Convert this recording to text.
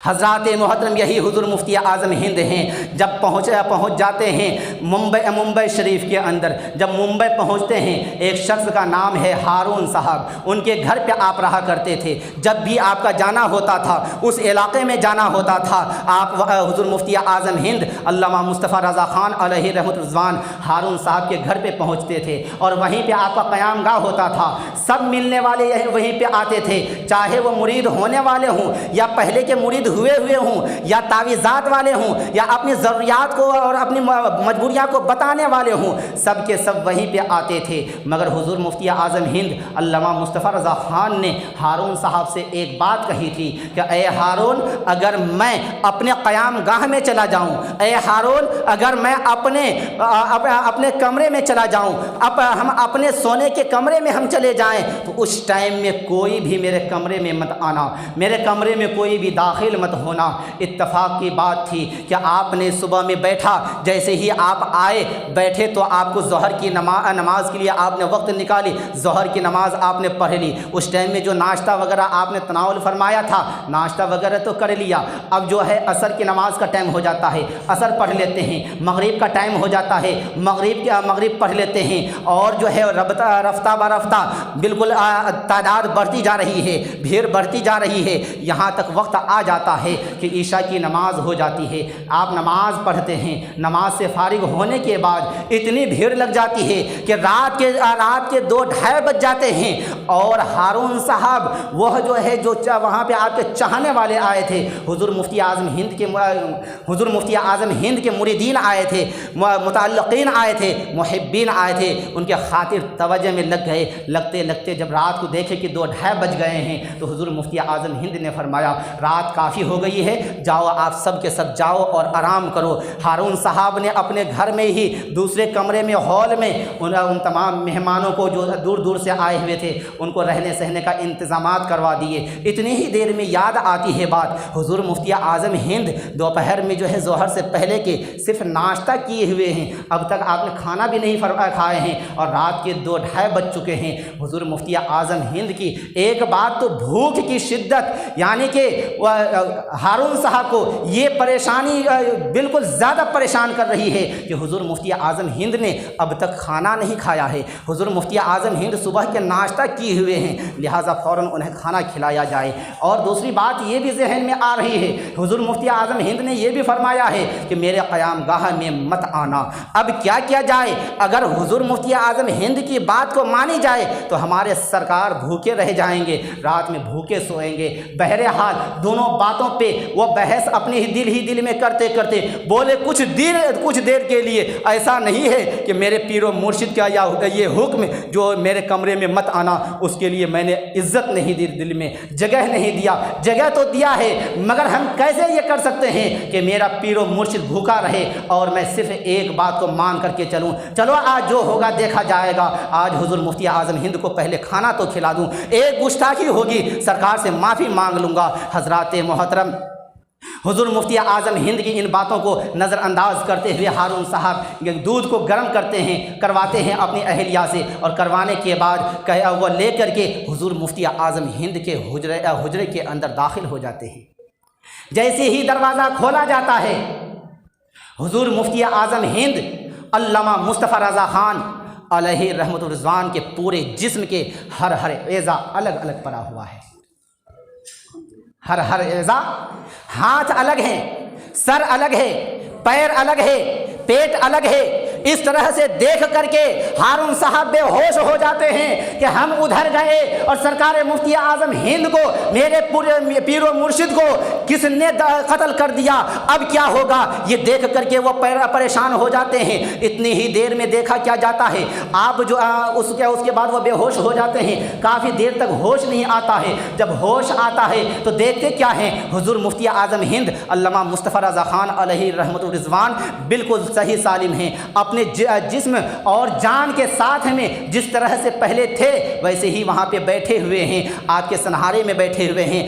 حضرات محترم یہی حضور مفتی اعظم ہند ہیں۔ جب پہنچ جاتے ہیں ممبئی شریف کے اندر، جب ممبئی پہنچتے ہیں، ایک شخص کا نام ہے ہارون صاحب، ان کے گھر پہ آپ رہا کرتے تھے۔ جب بھی آپ کا جانا ہوتا تھا، اس علاقے میں جانا ہوتا تھا، آپ حضور مفتی اعظم ہند علامہ مصطفیٰ رضا خان علیہ رحمۃ رضوان ہارون صاحب کے گھر پہ پہنچتے تھے، اور وہیں پہ آپ کا قیام گاہ ہوتا تھا۔ سب ملنے والے وہیں پہ آتے تھے، چاہے وہ مرید ہونے والے ہوں یا پہلے کے مرید ہوئے ہوں یا تعویذات والے ہوں یا اپنی ضروریات کو اور اپنی مجبوریاں کو بتانے والے ہوں، سب کے سب وہیں پہ آتے تھے۔ مگر حضور مفتی اعظم ہند علامہ مصطفیٰ رضا خان نے ہارون صاحب سے ایک بات کہی تھی کہ اے ہارون، اگر میں اپنے قیام گاہ میں چلا جاؤں، اے ہارون اگر میں اپنے کمرے میں چلا جاؤں، ہم اپنے سونے کے کمرے میں ہم چلے جائیں، تو اس ٹائم میں کوئی بھی میرے کمرے میں مت آنا، میرے کمرے میں کوئی بھی داخل مت ہونا۔ اتفاق کی بات تھی کہ آپ نے صبح میں بیٹھا، جیسے ہی آپ آئے بیٹھے تو آپ کو ظہر کی نماز کے لیے آپ نے وقت نکالی، ظہر کی نماز آپ نے پڑھ لی۔ اس ٹائم میں جو ناشتہ وغیرہ آپ نے تناول فرمایا تھا، ناشتہ وغیرہ تو کر لیا۔ اب جو ہے عصر کی نماز کا ٹائم ہو جاتا ہے، عصر پڑھ لیتے ہیں، مغرب کا ٹائم ہو جاتا ہے، مغرب پڑھ لیتے ہیں، اور جو ہے رفتہ برفتہ بالکل تعداد بڑھتی جا رہی ہے، بھیڑ بڑھتی جا رہی ہے، یہاں تک وقت آ جاتا ہے کہ عشاء کی نماز ہو جاتی ہے۔ آپ نماز پڑھتے ہیں، نماز سے فارغ ہونے کے بعد اتنی بھیڑ لگ جاتی ہے کہ رات کے 2-2:30 بج جاتے ہیں، اور ہارون صاحب وہ جو ہے جو وہاں پہ آپ کے چاہنے والے آئے تھے، حضور مفتی اعظم ہند کے مریدین آئے تھے، متعلقین آئے تھے، محبین آئے تھے، ان کے خاطر توجہ میں لگ گئے۔ لگتے جب رات کو دیکھے کہ 2-2:30 بج گئے ہیں، تو حضور مفتی اعظم ہند نے فرمایا رات کافی ہو گئی ہے، جاؤ آپ سب کے سب جاؤ اور آرام کرو۔ ہارون صاحب نے اپنے گھر میں ہی دوسرے کمرے میں ہال میں ان تمام مہمانوں کو جو دور دور سے آئے ہوئے تھے ان کو رہنے سہنے کا انتظامات کروا دیے۔ اتنی ہی دیر میں یاد آتی ہے بات، حضور مفتی اعظم ہند دوپہر میں جو ہے ظہر سے پہلے کے صرف ناشتہ کیے ہوئے ہیں، اب تک آپ نے کھانا بھی نہیں کھائے ہیں، اور رات کے 2-2:30 بج چکے ہیں۔ حضور مفتی اعظم ہند کی ایک بات تو بھوک کی شدت، یعنی کہ ہارون صاحب کو یہ پریشانی بالکل زیادہ پریشان کر رہی ہے کہ حضور مفتی اعظم ہند نے اب تک کھانا نہیں کھایا ہے، حضور مفتی اعظم ہند صبح کے ناشتہ کیے ہوئے ہیں، لہٰذا فوراً انہیں کھانا کھلایا جائے۔ اور دوسری بات یہ بھی ذہن میں آ رہی ہے، حضور مفتی اعظم ہند نے یہ بھی فرمایا ہے کہ میرے قیام گاہ میں مت آنا۔ اب کیا کیا جائے؟ اگر حضور مفتی اعظم ہند کی بات کو مانی جائے تو ہمارے سرکار بھوکے رہ جائیں گے، رات میں بھوکے سوئیں گے۔ بہرحال دونوں باتوں پہ وہ بحث اپنے ہی دل میں کرتے کرتے بولے کچھ دیر کے لیے ایسا نہیں ہے کہ میرے پیر و مرشد کا یہ حکم جو میرے کمرے میں مت آنا، اس کے لیے میں نے عزت نہیں دی، دل میں جگہ نہیں دیا۔ جگہ تو دیا ہے، مگر ہم کیسے یہ کر سکتے ہیں کہ میرا پیر و مرشد بھوکا رہے اور میں صرف ایک بات کو مان کر کے چلوں؟ چلو آج جو ہوگا دیکھا جائے گا، آج حضور مفتی اعظم ہند کو پہلے کھانا تو کھلا دوں، ایک گستاخی ہوگی سرکار سے معافی مانگ لوں گا۔ حضرات محترم، حضور مفتی اعظم ہند کی ان باتوں کو نظر انداز کرتے ہوئے ہارون صاحب دودھ کو گرم کرواتے ہیں اپنی اہلیہ سے، اور کروانے کے بعد وہ لے کر کے حضور مفتی اعظم ہند کے حجرے کے اندر داخل ہو جاتے ہیں۔ جیسے ہی دروازہ کھولا جاتا ہے، حضور مفتی اعظم ہند علامہ مصطفیٰ رضا خان علیہ رحمۃ رضوان کے پورے جسم کے ہر اعضا الگ الگ پڑا ہوا ہے، ہر اعضا، ہاتھ الگ ہیں، سر الگ ہے، پیر الگ ہے، پیٹ الگ ہے۔ اس طرح سے دیکھ کر کے ہارون صاحب بے ہوش ہو جاتے ہیں کہ ہم ادھر گئے اور سرکار مفتی اعظم ہند کو، میرے پورے پیر و مرشد کو کس نے قتل کر دیا، اب کیا ہوگا؟ یہ دیکھ کر کے وہ پریشان ہو جاتے ہیں۔ اتنی ہی دیر میں دیکھا کیا جاتا ہے، آپ جو اس کے بعد وہ بے ہوش ہو جاتے ہیں، کافی دیر تک ہوش نہیں آتا ہے۔ جب ہوش آتا ہے تو دیکھتے کیا ہیں، حضور مفتی اعظم ہند علامہ مصطفیٰ رضا خان علیہ رحمۃ الرضوان بالکل صحیح سالم ہیں، اپنے جسم اور جان کے ساتھ میں جس طرح سے پہلے تھے ویسے ہی وہاں پہ بیٹھے ہوئے ہیں، آپ کے سنہارے میں بیٹھے ہوئے ہیں،